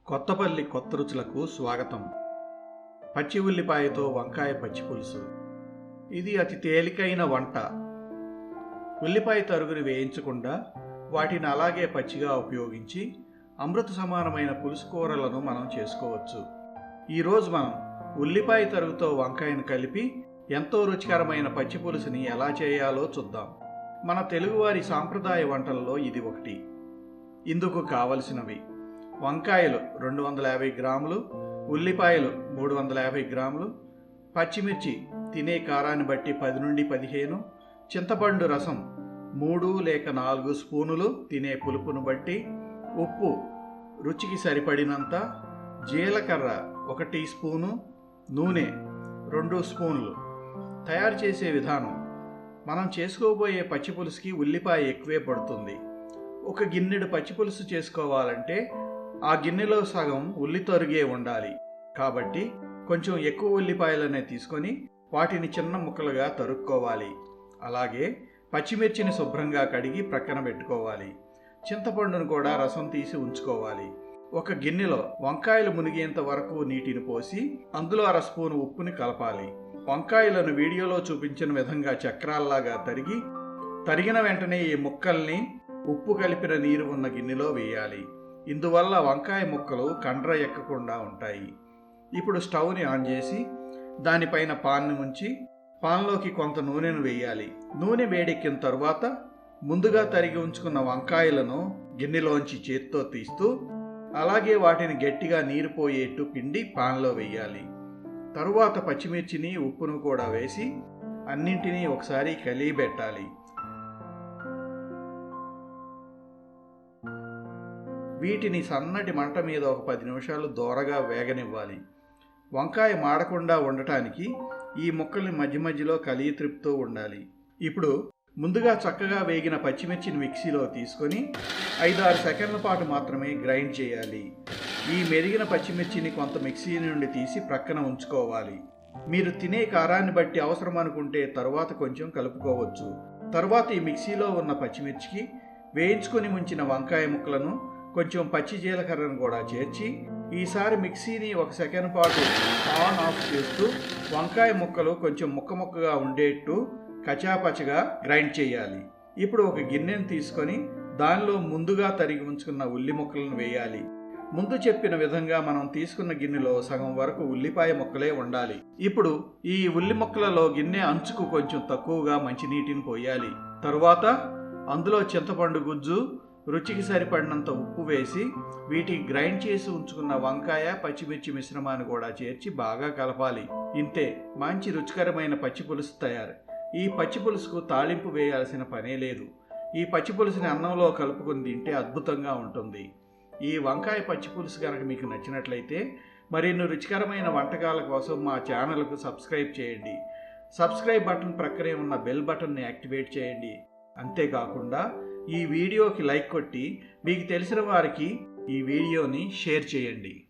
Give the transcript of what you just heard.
కొత్తపల్లి కొత్త రుచులకు స్వాగతం. పచ్చి ఉల్లిపాయతో వంకాయ పచ్చి పులుసు. ఇది అతి తేలికైన వంట. ఉల్లిపాయ తరుగుని వేయించకుండా వాటిని అలాగే పచ్చిగా ఉపయోగించి అమృత సమానమైన పులుసు కూరలను మనం చేసుకోవచ్చు. ఈరోజు మనం ఉల్లిపాయ తరుగుతో వంకాయను కలిపి ఎంతో రుచికరమైన పచ్చి పులుసుని ఎలా చేయాలో చూద్దాం. మన తెలుగువారి సాంప్రదాయ వంటల్లో ఇది ఒకటి. ఇందుకు కావలసినవి: వంకాయలు 250 గ్రాములు, ఉల్లిపాయలు 350 గ్రాములు, పచ్చిమిర్చి తినే కారాన్ని బట్టి 10 నుండి 15, చింతపండు రసం 3 లేక 4 స్పూనులు తినే పులుపును బట్టి, ఉప్పు రుచికి సరిపడినంత, జీలకర్ర 1 టీ స్పూను, నూనె 2 స్పూన్లు. తయారు చేసే విధానం: మనం చేసుకోబోయే పచ్చి పులుసుకి ఉల్లిపాయ ఎక్కువే పడుతుంది. ఒక గిన్నెడు పచ్చి పులుసు చేసుకోవాలంటే ఆ గిన్నెలో సగం ఉల్లి తరుగే ఉండాలి. కాబట్టి కొంచెం ఎక్కువ ఉల్లిపాయలనే తీసుకొని వాటిని చిన్న ముక్కలుగా తరుక్కోవాలి. అలాగే పచ్చిమిర్చిని శుభ్రంగా కడిగి ప్రక్కన పెట్టుకోవాలి. చింతపండును కూడా రసం తీసి ఉంచుకోవాలి. ఒక గిన్నెలో వంకాయలు మునిగేంత వరకు నీటిని పోసి అందులో 1/2 స్పూను ఉప్పుని కలపాలి. వంకాయలను వీడియోలో చూపించిన విధంగా చక్రాల్లాగా తరిగిన వెంటనే ఈ ముక్కల్ని ఉప్పు కలిపిన నీరు ఉన్న గిన్నెలో వేయాలి. ఇందువల్ల వంకాయ ముక్కలు కండ్ర ఎక్కకుండా ఉంటాయి. ఇప్పుడు స్టవ్ని ఆన్ చేసి దానిపైన పాన్ని ఉంచి పాన్లోకి కొంత నూనెను వేయాలి. నూనె వేడెక్కిన తరువాత ముందుగా తరిగి ఉంచుకున్న వంకాయలను గిన్నెలోంచి చేత్తో తీస్తూ అలాగే వాటిని గట్టిగా నీరు పోయేట్టు పిండి పాన్లో వేయాలి. తరువాత పచ్చిమిర్చిని ఉప్పును కూడా వేసి అన్నింటినీ ఒకసారి కలియబెట్టాలి. వీటిని సన్నటి మంట మీద ఒక 10 నిమిషాలు దోరగా వేగనివ్వాలి. వంకాయ మాడకుండా ఉండటానికి ఈ ముక్కల్ని మధ్య మధ్యలో కలియ త్రిప్పుతూ ఉండాలి. ఇప్పుడు ముందుగా చక్కగా వేగిన పచ్చిమిర్చిని మిక్సీలో తీసుకొని 5-6 సెకండ్ల పాటు మాత్రమే గ్రైండ్ చేయాలి. ఈ మెరిగిన పచ్చిమిర్చిని కొంత మిక్సీ నుండి తీసి ప్రక్కన ఉంచుకోవాలి. మీరు తినే కారాన్ని బట్టి అవసరం అనుకుంటే తరువాత కొంచెం కలుపుకోవచ్చు. తరువాత ఈ మిక్సీలో ఉన్న పచ్చిమిర్చికి వేయించుకొని ఉంచిన వంకాయ ముక్కలను కొంచెం పచ్చి జీలకర్రను కూడా చేర్చి ఈసారి మిక్సీని 1 సెకండ్ పాటు ఆన్ ఆఫ్ చేస్తూ వంకాయ ముక్కలు కొంచెం ముక్కగా ఉండేట్టు కచాపచగా గ్రైండ్ చేయాలి. ఇప్పుడు ఒక గిన్నెను తీసుకొని దానిలో ముందుగా తరిగి ఉంచుకున్న ఉల్లి ముక్కలను వేయాలి. ముందు చెప్పిన విధంగా మనం తీసుకున్న గిన్నెలో సగం వరకు ఉల్లిపాయ ముక్కలే ఉండాలి. ఇప్పుడు ఈ ఉల్లి ముక్కలలో గిన్నె అంచుకు కొంచెం తక్కువగా మంచినీటిని పోయాలి. తరువాత అందులో చింతపండు గుజ్జు, రుచికి సరిపడినంత ఉప్పు వేసి వీటికి గ్రైండ్ చేసి ఉంచుకున్న వంకాయ పచ్చిమిర్చి మిశ్రమాన్ని కూడా చేర్చి బాగా కలపాలి. ఇంతే, మంచి రుచికరమైన పచ్చి పులుసు తయారు. ఈ పచ్చి పులుసుకు తాళింపు వేయాల్సిన పనే లేదు. ఈ పచ్చి పులుసుని అన్నంలో కలుపుకొని తింటే అద్భుతంగా ఉంటుంది. ఈ వంకాయ పచ్చి పులుసు కనుక మీకు నచ్చినట్లయితే మరిన్ని రుచికరమైన వంటకాల కోసం మా ఛానల్కు సబ్స్క్రైబ్ చేయండి. సబ్స్క్రైబ్ బటన్ ప్రక్కనే ఉన్న బెల్ బటన్ని యాక్టివేట్ చేయండి. అంతేకాకుండా ఈ వీడియోకి లైక్ కొట్టి మీకు తెలిసిన వారికి ఈ వీడియోని షేర్ చేయండి.